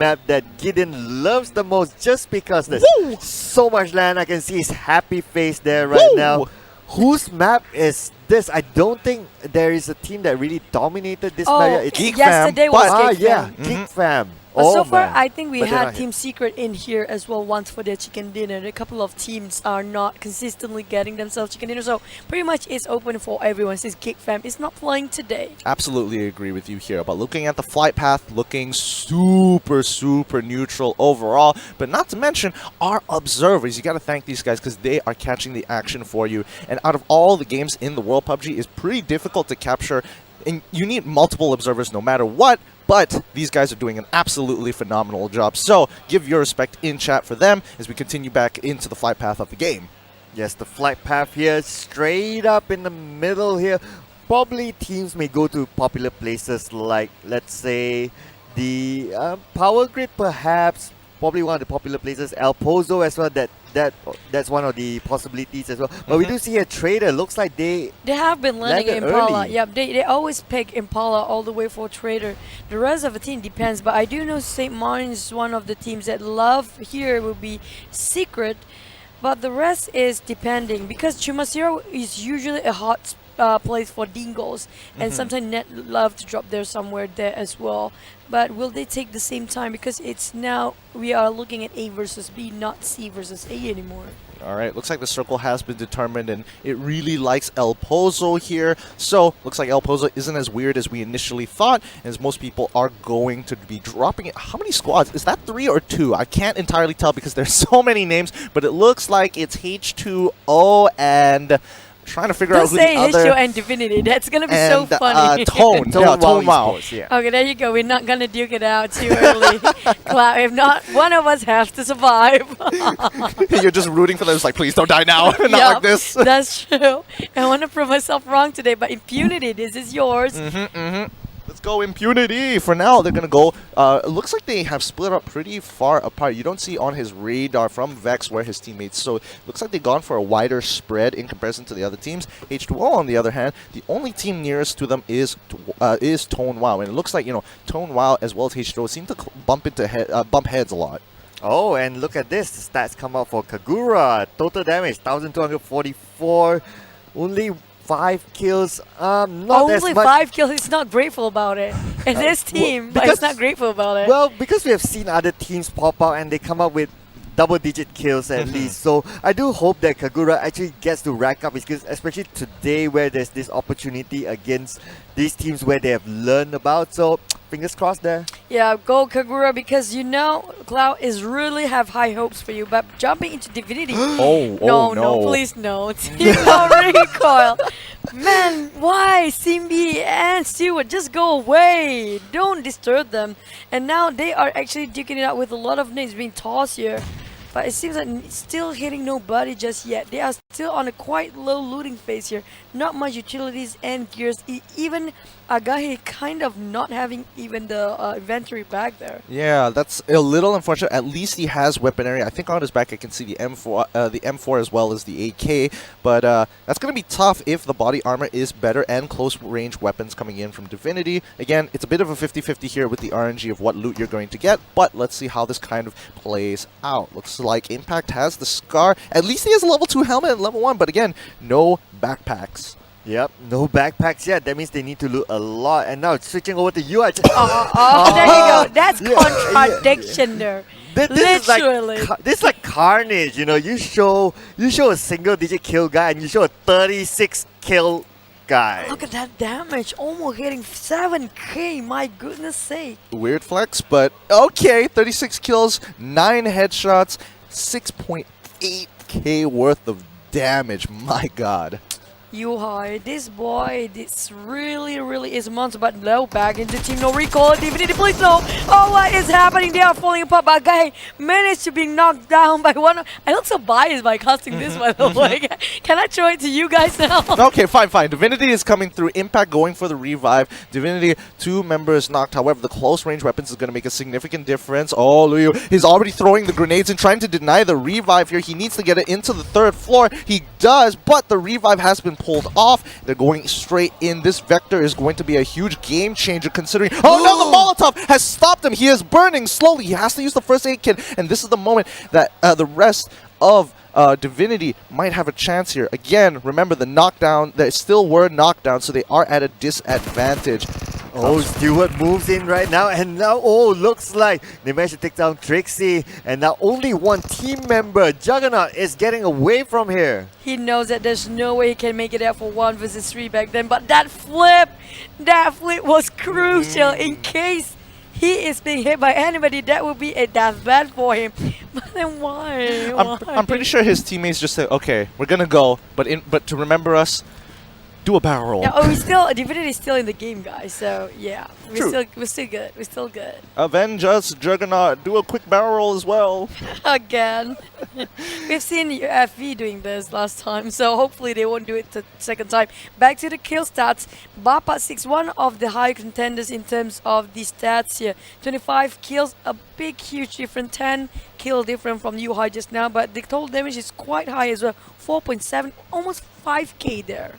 map that Gideon loves the most just because there's so much land. I can see his happy face there right now. Whose map is this? I don't think there is a team that really dominated this map. It's Geek yesterday Fam, was Geek yeah, Fam. Geek Fam. But so far, man. I think we But they're had not Team Secret in here as well once for their chicken dinner. A couple of teams are not consistently getting themselves chicken dinner, so pretty much it's open for everyone since Geek Fam is not playing today. Absolutely agree with you here. But looking at the flight path, looking super neutral overall. But not to mention our observers. You got to thank these guys because they are catching the action for you. And out of all the games in the world, PUBG is pretty difficult to capture. And you need multiple observers no matter what. But these guys are doing an absolutely phenomenal job. So give your respect in chat for them as we continue back into the flight path of the game. Yes, the flight path here, straight up in the middle here. Probably teams may go to popular places like, let's say, the Power Grid perhaps. Probably one of the popular places. El Pozo as well. That's one of the possibilities as well. But we do see a Traitor. Looks like they have been landing landed Impala. early. Yep, they always pick Impala all the way for Traitor. The rest of the team depends, but I do know St. Martin's is one of the teams that love here will be Secret, but the rest is depending because Chumasiro is usually a hot place for Dingoz, and sometimes Net love to drop there somewhere there as well. But will they take the same time? Because it's now we are looking at A versus B, not C versus A anymore. All right, looks like the circle has been determined, and it really likes El Pozo here. So, looks like El Pozo isn't as weird as we initially thought, as most people are going to be dropping it. How many squads? Is that 3 or 2? I can't entirely tell because there's so many names, but it looks like it's H2O and... trying to figure out who the other... H2O and Divinity. That's going to be so funny. Tone. Tone Wow. Yeah. Okay, there you go. We're not going to duke it out too early. Cloud, if not, one of us has to survive. You're just rooting for them. It's like, please don't die now. Not like this. That's true. I want to prove myself wrong today, but Impunity, this is yours. Let's go Impunity. For now, they're going to go... it looks like they have split up pretty far apart. You don't see on his radar from Vex where his teammates. So it looks like they've gone for a wider spread in comparison to the other teams. H2O, on the other hand, the only team nearest to them is Tone Wow. And it looks like, you know, Tone Wow as well as H2O seem to bump heads a lot. Oh, and look at this. The stats come out for Kagura. Total damage, 1,244. Only 5 kills. Not Only as much. 5 kills. It's not grateful about it. It's his team, but it's not grateful about it. Well, because we have seen other teams pop out and they come up with double-digit kills at least. So I do hope that Kagura actually gets to rack up his kills, especially today where there's this opportunity against these teams where they have learned about. So fingers crossed there. Yeah, go Kagura because you know Cloud is really have high hopes for you. But jumping into Divinity, no, please no. NoRecoil. Man, why Simbi and Stewart just go away? Don't disturb them. And now they are actually duking it out with a lot of names being tossed here. But it seems like still hitting nobody just yet. They are still on a quite low looting phase here. Not much utilities and gears. Even Agahe kind of not having even the inventory back there. Yeah, that's a little unfortunate. At least he has weaponry. I think on his back I can see the M4 as well as the AK. But that's going to be tough if the body armor is better and close range weapons coming in from Divinity. Again, it's a bit of a 50-50 here with the RNG of what loot you're going to get. But let's see how this kind of plays out. Looks like Impact has the Scar. At least he has a level 2 helmet and level 1. But again, no backpacks. Yep, no backpacks yet. That means they need to loot a lot. And now switching over to you, there you go. That's contradiction there. Literally. This is like carnage. You know, you show a single-digit kill guy and you show a 36 kill guy. Look at that damage, almost hitting 7k. My goodness sake. Weird flex, but okay. 36 kills, 9 headshots, 6.8k worth of damage. My God. Yuhai, this boy, this really is a monster, but no, back into team NoRecoil, Divinity, please no! Oh, what is happening? They are falling apart, but guy managed to be knocked down by one. I look so biased by casting this, by the way. Can I show it to you guys now? Okay, fine. Divinity is coming through. Impact going for the revive. Divinity, 2 members knocked. However, the close range weapons is going to make a significant difference. Oh, Luyu, he's already throwing the grenades and trying to deny the revive here. He needs to get it into the 3rd floor. He does, but the revive has been pulled off. They're going straight in. This Vector is going to be a huge game changer considering... Oh no, the Molotov has stopped him. He is burning slowly. He has to use the first aid kit. And this is the moment that the rest of Divinity might have a chance here. Again, remember the knockdown. They still were knocked down, so they are at a disadvantage. Oh, Stewart moves in right now, and now, oh, looks like they managed to take down Trixie, and now only one team member, Juggernaut, is getting away from here. He knows that there's no way he can make it out for 1 versus 3 back then, but that flip was crucial in case he is being hit by anybody. That would be a deathbed for him. But then why? I'm pretty sure his teammates just said, okay, we're gonna go, but to remember us, do a barrel roll. Yeah, Divinity is still in the game, guys. So yeah, we're still good. We're still good. Avenge us, Juggernaut. Do a quick barrel roll as well. Again, we've seen FV doing this last time, so hopefully they won't do it the second time. Back to the kill stats. Bapak 6, one of the high contenders in terms of the stats here. 25 kills, a big, huge difference. 10 kill different from you high just now, but the total damage is quite high as well. 4.7, almost 5k there.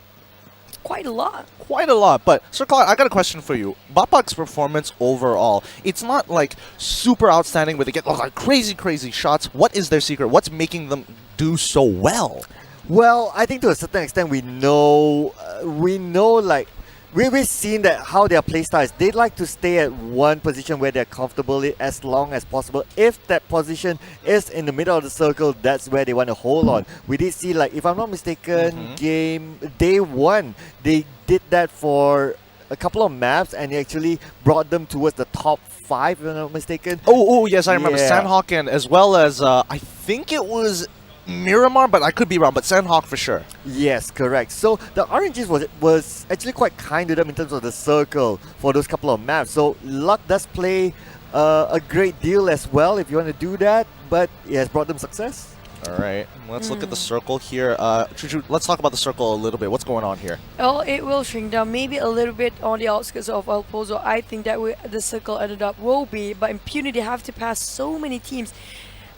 Quite a lot. Quite a lot, but Sir Cloud, I got a question for you. Bapak's performance overall, it's not like super outstanding where they get like crazy shots. What is their secret? What's making them do so well? Well, I think to a certain extent we know like we've seen that how their playstyle is. They like to stay at one position where they're comfortable as long as possible. If that position is in the middle of the circle, that's where they want to hold on. We did see, like, if I'm not mistaken, game day 1, they did that for a couple of maps and it actually brought them towards the top 5, if I'm not mistaken. Oh yes, I remember. Yeah. Sandhawk and as well as I think it was Miramar, but I could be wrong, but Sandhawk for sure. Yes, correct. So the RNGs was actually quite kind to them in terms of the circle for those couple of maps. So luck does play a great deal as well if you want to do that, but it has brought them success. All right, let's look at the circle here. Chuchu, let's talk about the circle a little bit. What's going on here? Oh, it will shrink down maybe a little bit on the outskirts of El Pozo. I think that the circle ended up will be, but Impunity have to pass so many teams.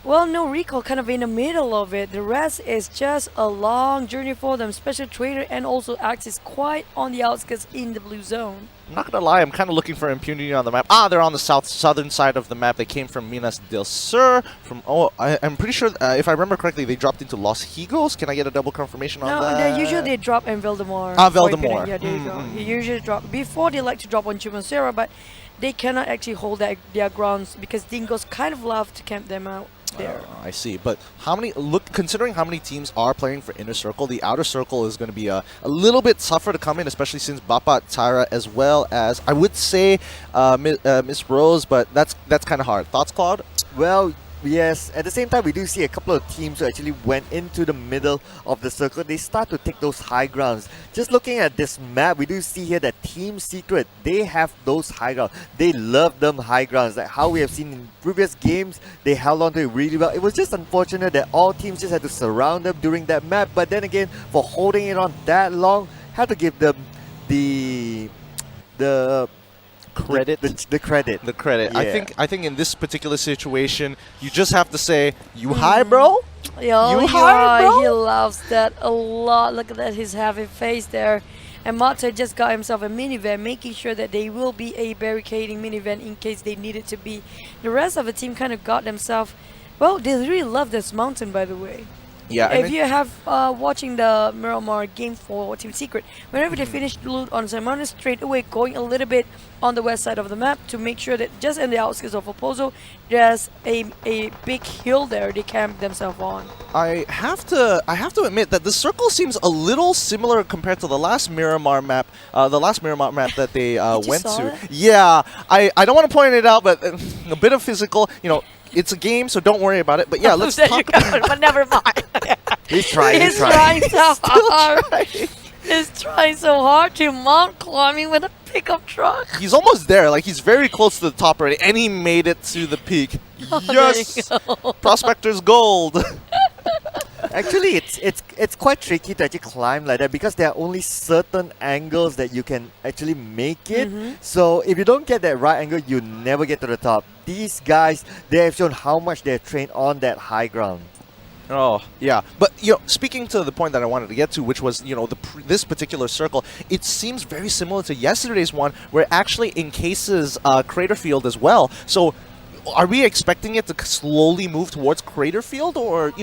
Well, NoRecoil kind of in the middle of it. The rest is just a long journey for them. Special Traitor and also Axis quite on the outskirts in the blue zone. I'm not gonna lie, I'm kind of looking for Impunity on the map. They're on the southern side of the map. They came from Minas del Sur. I'm pretty sure, if I remember correctly, they dropped into Los Higos. Can I get a double confirmation on that? No, usually they drop in Valdemar. Valdemar. Yeah, there you go. They usually drop. Before they like to drop on Chumacera, but they cannot actually hold their grounds because Dingoz kind of love to camp them out there. I see, but considering how many teams are playing for Inner Circle, the Outer Circle is going to be a little bit tougher to come in, especially since Bapak, Tyra, as well as I would say Miss Rose, but that's kind of hard. Thoughts, Claude? Well, yes, at the same time we do see a couple of teams who actually went into the middle of the circle. They start to take those high grounds. Just looking at this map, we do see here that Team Secret, they have those high grounds. They love them high grounds, like how we have seen in previous games. They held on to it really well. It was just unfortunate that all teams just had to surround them during that map, but then again, for holding it on that long, had to give them the credit. The credit. Yeah. I think in this particular situation, you just have to say, "You high, bro? Yo, you high, bro?" He loves that a lot. Look at that, his happy face there. And Mata just got himself a minivan, making sure that they will be a barricading minivan in case they need it to be. The rest of the team kind of got themselves. Well, they really love this mountain, by the way. Yeah. If you have watching the Miramar game for Team Secret, whenever they finish the loot on some mountain, straight away going a little bit on the west side of the map to make sure that just in the outskirts of Opozo, there's a big hill there they camp themselves on. I have to admit that the circle seems a little similar compared to the last Miramar map. That they went to. It? Yeah, I don't want to point it out, but a bit of physical, It's a game, so don't worry about it. But yeah, let's talk about But never mind. He's trying. He's trying so hard. He's trying so hard to mount climbing with a pickup truck. He's almost there. Like, he's very close to the top already, and he made it to the peak. Yes! Prospector's gold. Actually, it's quite tricky to actually climb like that because there are only certain angles that you can actually make it. So if you don't get that right angle, you never get to the top. These guys, they have shown how much they have trained on that high ground. Oh, yeah. But, speaking to the point that I wanted to get to, which was, this particular circle, it seems very similar to yesterday's one, where it actually encases Crater Field as well. So, are we expecting it to slowly move towards Crater Field, or,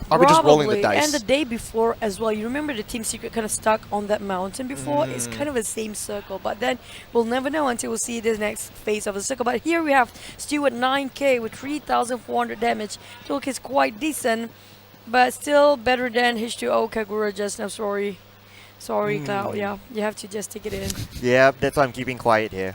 are we just rolling the dice? And the day before as well, you remember the Team Secret kind of stuck on that mountain before? It's kind of the same circle, but then we'll never know until we see the next phase of the circle. But here we have Stu at 9k with 3,400 damage. Look, is quite decent, but still better than H2O Kagura just now. Sorry, Cloud. Yeah, you have to just take it in. Yeah, that's why I'm keeping quiet here.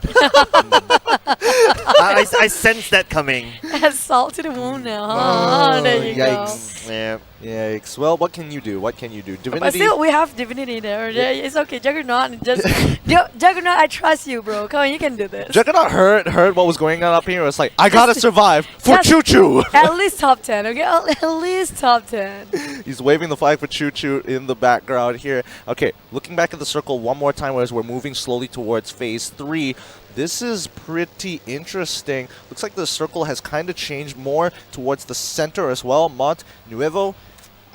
I sense that coming. Add salt to the wound now. Oh, there you yikes. go. Yeah. Yikes. Well, what can you do? What can you do? But Divinity. still, we have Divinity there. Yeah, it's okay. Juggernaut, Juggernaut, I trust you, bro. Come on, you can do this. Juggernaut heard what was going on up here. It's like, I gotta survive for Just- Choo Choo. At least top 10, okay? At least top 10. He's waving the flag for Choo Choo in the background here. Okay, looking back at the circle one more time as we're moving slowly towards phase 3. This is pretty interesting. Looks like the circle has kind of changed more towards the center as well. Mont Nuevo.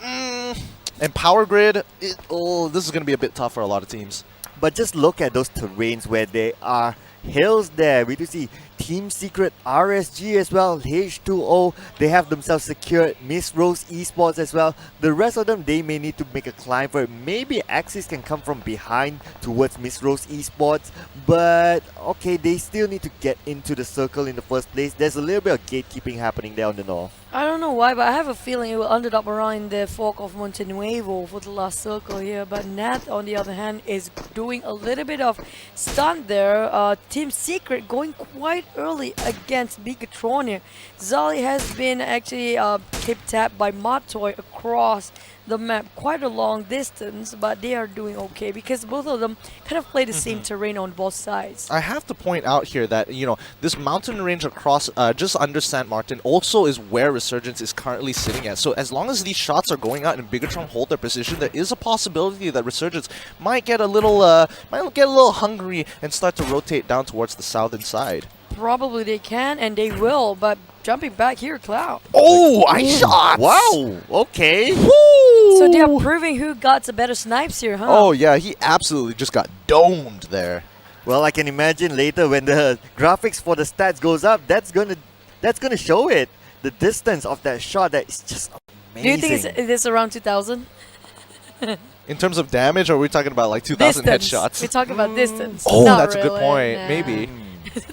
And Power Grid. This is going to be a bit tough for a lot of teams. But just look at those terrains where there are hills there. We do see Team Secret, RSG as well, H2O. They have themselves secured. Miss Rose Esports as well. The rest of them, they may need to make a climb for it. Maybe Axis can come from behind towards Miss Rose Esports. But, okay, they still need to get into the circle in the first place. There's a little bit of gatekeeping happening there on the north. I don't know why, but I have a feeling it will ended up around the fork of Monte Nuevo for the last circle here. But Nat, on the other hand, is doing a little bit of stunt there. Team Secret going quite early against Bigetron here. Zali has been actually kept tapped by Matoy across the map quite a long distance, but they are doing okay because both of them kind of play the same terrain on both sides. I have to point out here that, this mountain range across just under San Martin also is where Resurgence is currently sitting at. So as long as these shots are going out and Bigetron hold their position, there is a possibility that Resurgence might get a little hungry and start to rotate down towards the southern side. Probably they can and they will, but jumping back here, Cloud. Oh, I shot! Wow, okay. Woo! So they are proving who got the better snipes here, huh? Oh yeah, he absolutely just got domed there. Well, I can imagine later when the graphics for the stats goes up, that's gonna show it. The distance of that shot, that is just amazing. Do you think it's around 2,000? In terms of damage, or are we talking about like 2,000 headshots? We're talking about distance. Oh, Not that's a good really, point. nah. Maybe.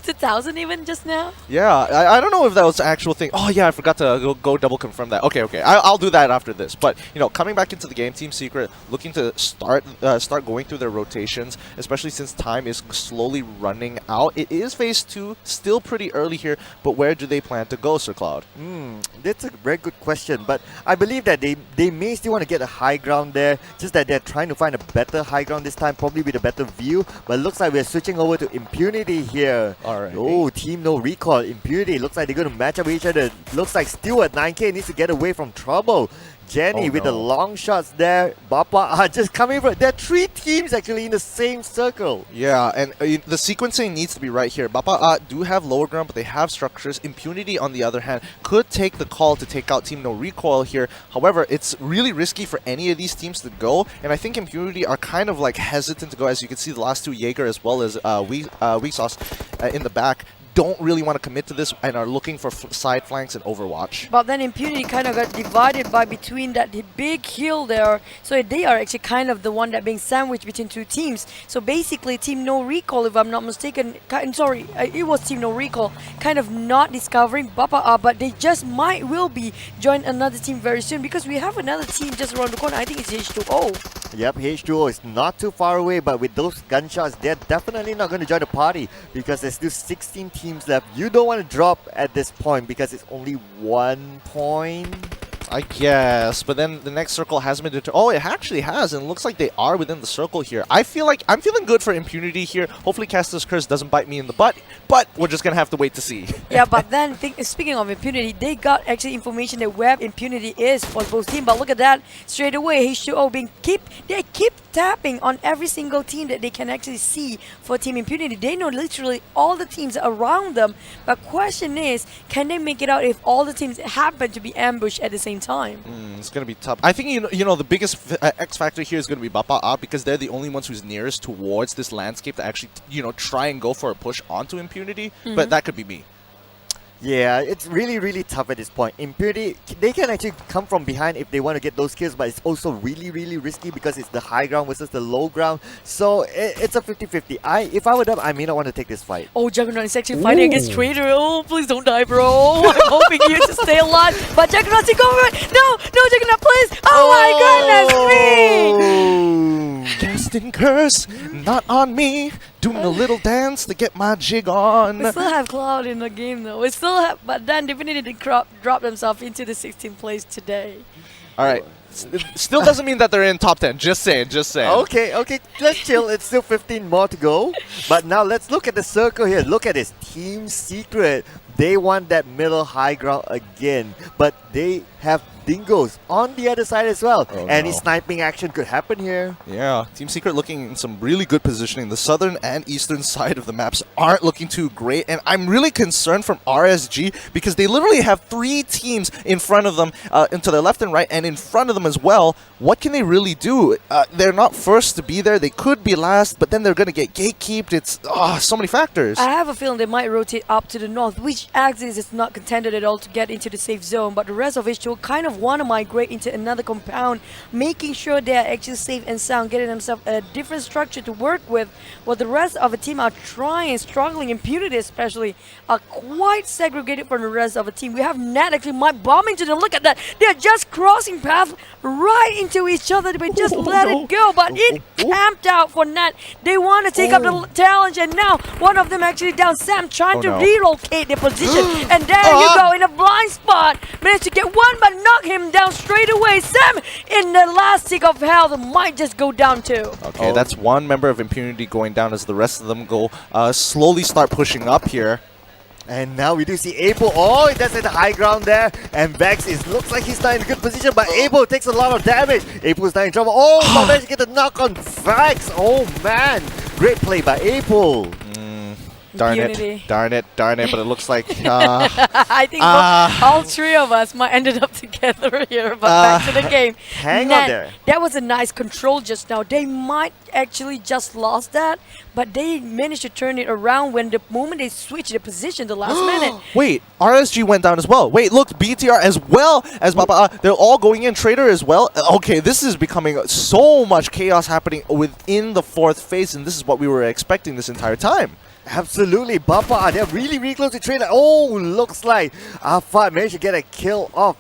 2,000 even just now? Yeah, I don't know if that was the actual thing. Oh yeah, I forgot to go double confirm that. Okay, I'll do that after this. But coming back into the game, Team Secret looking to start going through their rotations, especially since time is slowly running out. It is phase 2, still pretty early here. But where do they plan to go, Sir Cloud? That's a very good question, but I believe that they may still want to get a high ground there, just that they're trying to find a better high ground this time, probably with a better view. But it looks like we're switching over to Impunity here. Alright. Oh, Team NoRecoil, Impunity. Looks like they're going to match up with each other. Looks like Stu at 9k needs to get away from trouble. Jenny with the long shots there. Bapak are just coming from. There are 3 teams actually in the same circle. Yeah, and the sequencing needs to be right here. Bapak do have lower ground, but they have structures. Impunity, on the other hand, could take the call to take out Team NoRecoil here. However, it's really risky for any of these teams to go, and I think Impunity are kind of like hesitant to go. As you can see, the last 2, Jaeger as well as Weak Sauce in the back, don't really want to commit to this and are looking for side flanks and overwatch. But then Impunity kind of got divided by between that big hill there. So they are actually kind of the one that being sandwiched between 2 teams. So basically Team NoRecoil, if I'm not mistaken, it was Team NoRecoil, kind of not discovering Bapak, but they just will be join another team very soon because we have another team just around the corner. I think it's H2O. Yep, H2O is not too far away, but with those gunshots, they're definitely not going to join the party because there's still 16 teams left. You don't want to drop at this point because it's only 1 point. I guess, but then the next circle hasn't been determined. Oh, it actually has, and it looks like they are within the circle here. I feel like I'm feeling good for Impunity here. Hopefully Caster's Curse doesn't bite me in the butt, but we're just going to have to wait to see. Yeah, but then speaking of Impunity, they got actually information that where Impunity is for both teams. But look at that, straight away H2O they keep tapping on every single team that they can actually see for Team Impunity. They know literally all the teams around them. But question is, can they make it out if all the teams happen to be ambushed at the same time? It's going to be tough. I think, you know the biggest X factor here is going to be Bapak, because they're the only ones who's nearest towards this landscape to actually, try and go for a push onto Impunity. But that could be me. Yeah, it's really, really tough at this point. Impunity, they can actually come from behind if they want to get those kills, but it's also really, really risky because it's the high ground versus the low ground. So it's a 50-50. If I were them, I may not want to take this fight. Oh, Juggernaut is actually fighting against Traitor. Oh, please don't die, bro. I'm hoping you to stay alive. But Juggernaut's going for it. No, Juggernaut, please. Oh my goodness me. Casting curse, not on me. Doing a little dance to get my jig on. We still have Cloud in the game though. We still have, but then Divinity did drop themselves into the 16th place today. All right. Still doesn't mean that they're in top 10. Just saying. Okay, let's chill. It's still 15 more to go. But now let's look at the circle here. Look at this Team Secret. They want that middle high ground again, but they have Dingoz on the other side as well. Any sniping action could happen here. Yeah, Team Secret looking in some really good positioning. The southern and eastern side of the maps aren't looking too great, and I'm really concerned from RSG because they literally have 3 teams in front of them, and to their left and right, and in front of them as well. What can they really do? They're not first to be there. They could be last, but then they're going to get gatekeeped. It's so many factors. I have a feeling they might rotate up to the north, which axis is not contended at all to get into the safe zone, but the rest of it will kind of want to migrate into another compound, making sure they are actually safe and sound, getting themselves a different structure to work with, while the rest of the team are struggling. Impunity especially are quite segregated from the rest of the team. We have Nat actually might bomb into them. Look at that. They are just crossing paths right into each other. They just let it go, but it camped out for Nat. They want to take up the challenge, and now one of them actually down. Sam trying to relocate their position, and there you go in a blind spot. Managed to get one, but knock him down straight away. Sam in the last tick of health might just go down too. Okay, that's one member of Impunity going down as the rest of them go slowly start pushing up here. And now we do see Abel. Oh, that's at the high ground there. And Vex looks like he's not in a good position, but Abel takes a lot of damage. Abel's not in trouble. Oh, but managed to get the knock on Vex. Oh man, great play by Abel. Darn it, but it looks like... I think all 3 of us might ended up together here, but back to the game. Hang on there. That was a nice control just now. They might actually just lost that, but they managed to turn it around when the moment they switched the position the last minute. Wait, RSG went down as well. Wait, look, BTR as well as Bapak, they're all going in. Traitor as well. Okay, this is becoming so much chaos happening within the 4th phase, and this is what we were expecting this entire time. Absolutely, Bapak, they're really, really close to Traitor. Oh, looks like Alpha managed to get a kill off.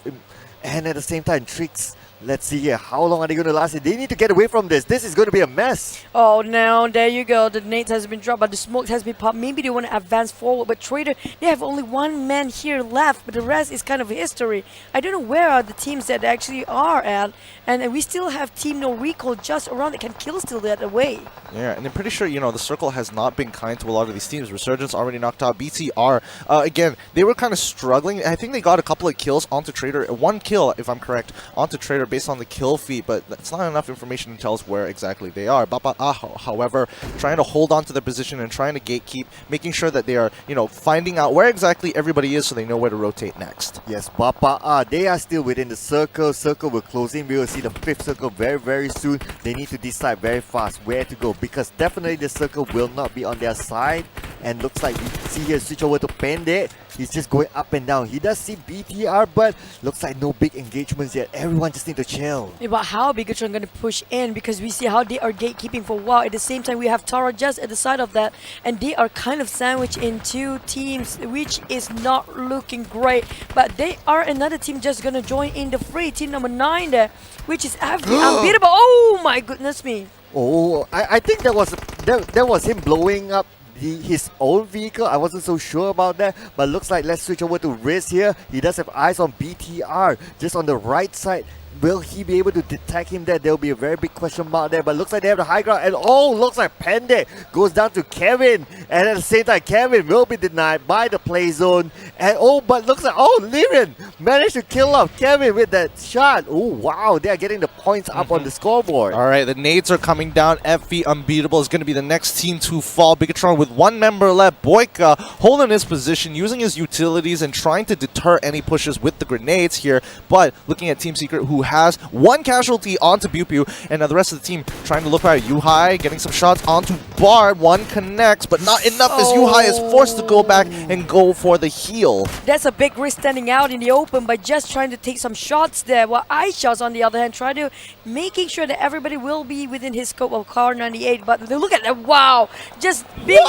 And at the same time, Tricks. Let's see here. How long are they going to last? They need to get away from this. This is going to be a mess. Oh, no. There you go. The nades has been dropped, but the smoke has been popped. Maybe they want to advance forward. But Traitor, they have only 1 man here left, but the rest is kind of history. I don't know where are the teams that actually are at. And we still have Team NoRecoil just around that can kill still that away. Yeah, and I'm pretty sure, the circle has not been kind to a lot of these teams. Resurgence already knocked out. BTR, again, they were kind of struggling. I think they got a couple of kills onto Traitor. 1 kill, if I'm correct, onto Traitor based on the kill feed, but that's not enough information to tell us where exactly they are. Bapak, however, trying to hold on to their position and trying to gatekeep, making sure that they are, finding out where exactly everybody is so they know where to rotate next. Yes, Bapak, they are still within the circle. Circle will close in. We will see the 5th circle very, very soon. They need to decide very fast where to go because definitely the circle will not be on their side. And looks like we see here switch over to Pende. He's just going up and down. He does see BTR, but looks like no big engagements yet. Everyone just need to chill. Yeah, but how Bigetron going to push in because we see how they are gatekeeping for a while. At the same time, we have Tara just at the side of that, and they are kind of sandwiched in 2 teams, which is not looking great. But they are another team just going to join in the fray. Team number 9 there, which is Unbeatable. Oh my goodness me. Oh, I think that was him blowing up his own vehicle. I wasn't so sure about that, but looks like let's switch over to Riz here. He does have eyes on BTR just on the right side. will he be able to detect him there? There'll be a very big question mark there, but looks like they have the high ground. And looks like Pende goes down to Kevin. And at the same time, Kevin will be denied by the play zone. And but looks like, Liren managed to kill off Kevin with that shot. Oh, wow, they are getting the points up on the scoreboard. All right, the nades are coming down. FV Unbeatable is going to be the next team to fall. Bigetron with one member left. Boyka holding his position, using his utilities and trying to deter any pushes with the grenades here. But looking at Team Secret, who has one casualty onto Pew Pew, and the rest of the team trying to look at Yuhai, getting some shots onto Bard. One connects, but not enough as Yuhai is forced to go back and go for the heal. That's a big risk standing out in the open by just trying to take some shots there, while iShots on the other hand try to making sure that everybody will be within his scope of Car 98. But look at that, wow, just being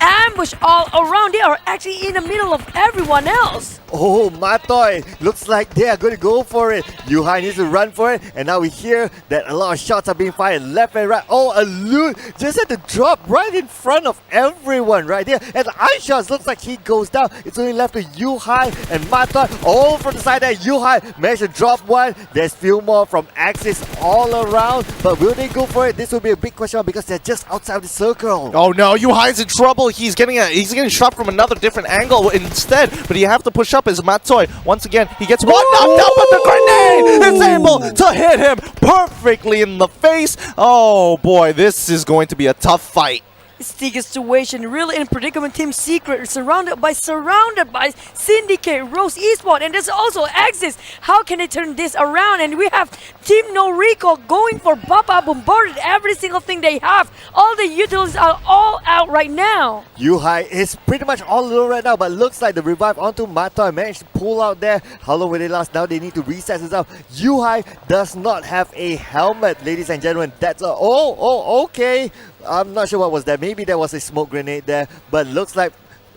ambushed all around. They are actually in the middle of everyone else. Oh, Matoy, looks like they are going to go for it. Yuhai needs to run for it, and now we hear that a lot of shots are being fired left and right. A loot just had to drop right in front of everyone right there. And iShots looks like he goes down. It's only left to Yuhai and Matoy. From the side there, Yuhai managed to drop one. There's few more from Axis all around, but will they go for it? This will be a big question because they're just outside the circle. Oh no, Yuhai's in trouble. He's getting shot from another different angle instead, but you have to push up as Matoy. Once again, he gets one knocked out, but the grenade is able to hit him perfectly in the face. Oh boy, this is going to be a tough fight. Sticky situation, really in predicament. Team Secret surrounded by Syndicate, Rose Esport, and there's also Axis. How can they turn this around? And we have Team NoRecoil going for Bapak, bombarded every single thing they have. All the utilities are all out right now. Yuhai is pretty much all alone right now, but looks like the revive onto Matoy managed to pull out there. How long will they last? Now they need to reset this up. Yuhai does not have a helmet, ladies and gentlemen. That's okay. I'm not sure what was that. Maybe there was a smoke grenade there, but looks like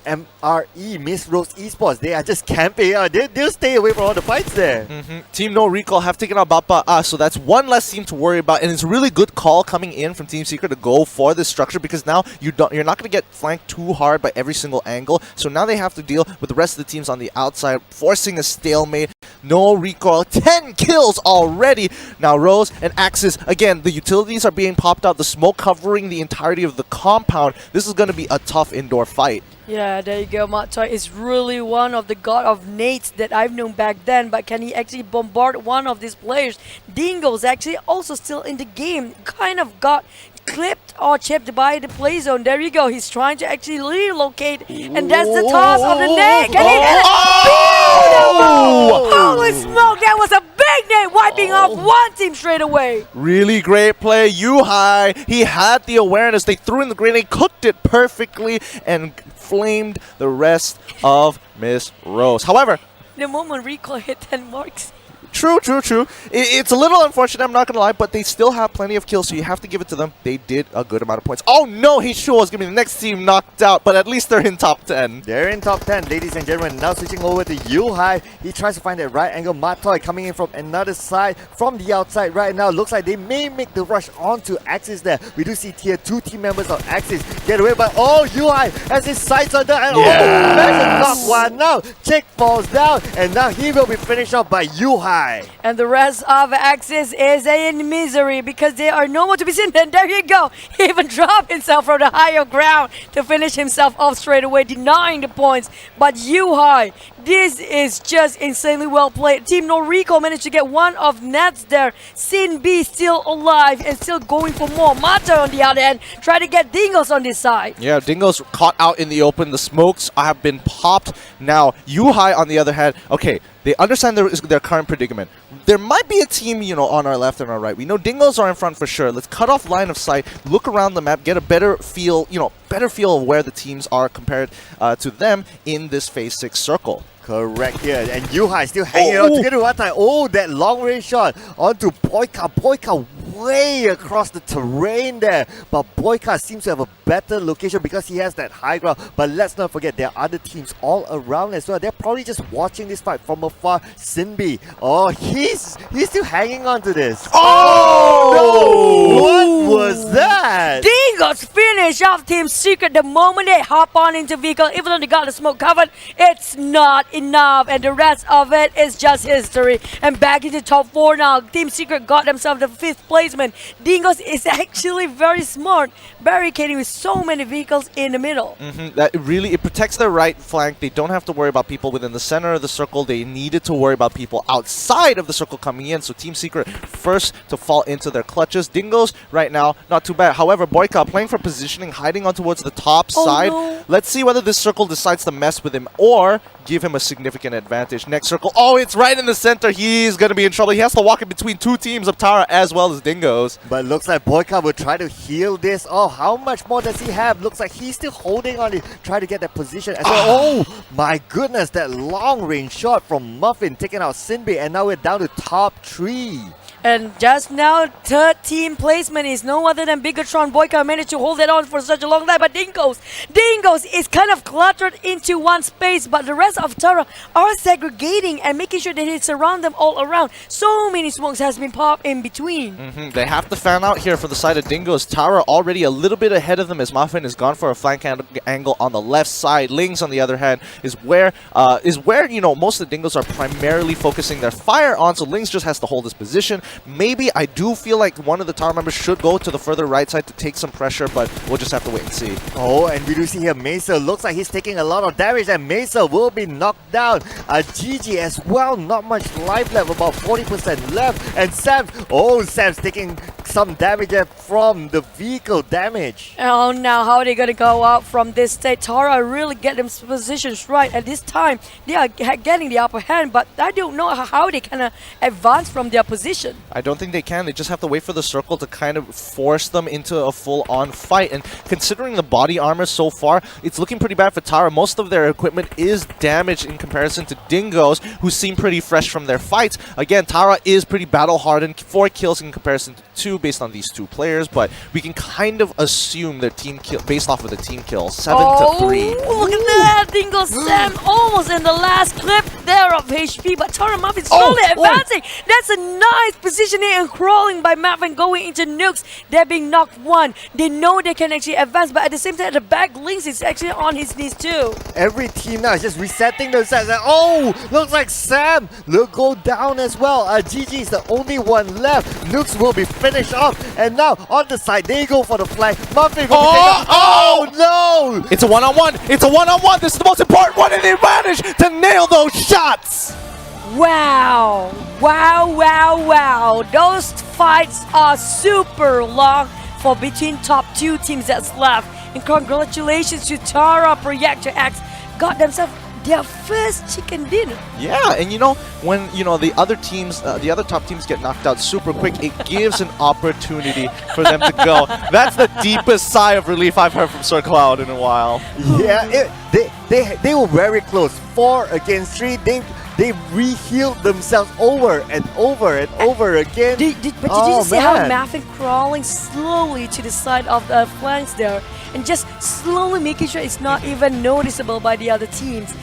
MRE, Miss Rose Esports, they are just camping. They'll stay away from all the fights there. Team NoRecoil have taken out Bapak, so that's one less team to worry about, and it's a really good call coming in from Team Secret to go for this structure because now you're not going to get flanked too hard by every single angle. So now they have to deal with the rest of the teams on the outside, forcing a stalemate. NoRecoil, 10 kills already. Now Rose and Axis, again, the utilities are being popped out, the smoke covering the entirety of the compound. This is going to be a tough indoor fight. Yeah, there you go. Matoy is really one of the god of nades that I've known back then, but can he actually bombard one of these players? Dingoz actually also still in the game, kind of got clipped or chipped by the play zone. There you go. He's trying to actually relocate, and that's the toss of the nade. Can he get it? Beautiful! Holy smoke, that was a big nade, wiping off one team straight away. Really great play. Yuhai, he had the awareness. They threw in the grenade, cooked it perfectly, and flamed the rest of Miss Rose. However, the moment Recoil hit 10 marks. True. It's a little unfortunate, I'm not going to lie, but they still have plenty of kills, so you have to give it to them. They did a good amount of points. Oh no, he sure was going to be the next team knocked out, but at least they're in top 10. They're in top 10, ladies and gentlemen. Now switching over to Yuhai. He tries to find that right angle. Matoy coming in from another side, from the outside right now. Looks like they may make the rush onto Axis there. We do see tier 2 team members of Axis get away, but Yuhai has his sights on that, and managed to knock one out. Chick falls down, and now he will be finished off by Yuhai. And the rest of Axis is in misery because they are nowhere to be seen. And there you go. He even dropped himself from the higher ground to finish himself off straight away, denying the points. But Yuhai, this is just insanely well played. Team NoRecoil managed to get one of Nets there. Sin B still alive and still going for more. Matoy on the other end, try to get Dingoz on this side. Yeah, Dingoz caught out in the open. The smokes have been popped. Now, Yuhai on the other hand, okay, they understand their current predicament. There might be a team, on our left and our right. We know Dingoz are in front for sure. Let's cut off line of sight, look around the map, get a better feel, of where the teams are compared to them in this phase 6 circle. Correct here, and Yuhai still hanging on together with Matai. That long range shot onto Boyka. way across the terrain there. But Boyka seems to have a better location because he has that high ground. But let's not forget, there are other teams all around as well. They're probably just watching this fight from afar. Sinbi, oh, he's still hanging on to this. Oh! No! What was that? Dingoz finish off Team Secret the moment they hop on into vehicle. Even though they got the smoke covered, it's not enough. And the rest of it is just history. And back into top 4 now. Team Secret got themselves the 5th placement. Dingoz is actually very smart, barricading with so many vehicles in the middle. That really, it protects their right flank. They don't have to worry about people within the center of the circle. They needed to worry about people outside of the circle coming in. So Team Secret first to fall into their clutches. Dingoz right now, not too bad. However, Boyka playing for positioning, hiding on towards the top side. No. Let's see whether this circle decides to mess with him or give him a significant advantage. Next circle. Oh, it's right in the center. He's going to be in trouble. He has to walk in between 2 teams of Tara as well as Dingoz. But looks like Boyka will try to heal this. Oh, how much more does he have? Looks like he's still holding on it, trying to get that position as well. Oh, my goodness, that long range shot from Muffin taking out Sinbi, and now we're down to top 3. And just now, 3rd team placement is no other than Bigetron. Boyka managed to hold it on for such a long time, but Dingoz is kind of cluttered into one space, but the rest of Tara are segregating and making sure that they surround them all around. So many smokes has been popped in between. They have to fan out here for the side of Dingoz. Tara already a little bit ahead of them as Muffin has gone for a flank angle on the left side. Lings, on the other hand, is where you know, most of the Dingoz are primarily focusing their fire on, so Lings just has to hold his position. Maybe I do feel like one of the Tower members should go to the further right side to take some pressure, but we'll just have to wait and see. Oh, and we do see here Mesa. Looks like he's taking a lot of damage, and Mesa will be knocked down. GG as well. Not much life left, about 40% left. And Sam's taking some damage there from the vehicle damage. Oh, now how are they going to go out from this state? Tara really get them positions right. At this time, they are getting the upper hand, but I don't know how they kind of advance from their position. I don't think they can. They just have to wait for the circle to kind of force them into a full-on fight. And considering the body armor so far, it's looking pretty bad for Tara. Most of their equipment is damaged in comparison to Dingoz, who seem pretty fresh from their fights. Again, Tara is pretty battle-hardened. 4 kills in comparison to 2 based on these 2 players, but we can kind of assume their team kill based off of the team kills. 7 to 3. Look at that! Dingoz Sam almost in the last clip there of HP, but Tara Muffin slowly advancing. That's a nice positioning and crawling by Muffin going into nukes. They're being knocked 1. They know they can actually advance, but at the same time, the back Lynx is actually on his knees too. Every team now is just resetting themselves. Oh, looks like Sam will go down as well. GG is the only one left. Nukes will be finished off, and now on the side they go for the flag. Muffin will be taken. Oh no! It's a one-on-one. It's a one-on-one. This is the most important one, and they managed to nail those shots. Wow! Wow! Wow! Wow! Those fights are super long for between top 2 teams that's left. And congratulations to Tara, Proyecto X got themselves their first chicken dinner. Yeah, and you know, when the other teams, the other top teams get knocked out super quick, it gives an opportunity for them to go. That's the deepest sigh of relief I've heard from Sir Cloud in a while. Yeah, they were very close. 4 against 3. They re-healed themselves over and over and over again. But did you see how Muffin crawling slowly to the side of the flanks there and just slowly making sure it's not even noticeable by the other teams?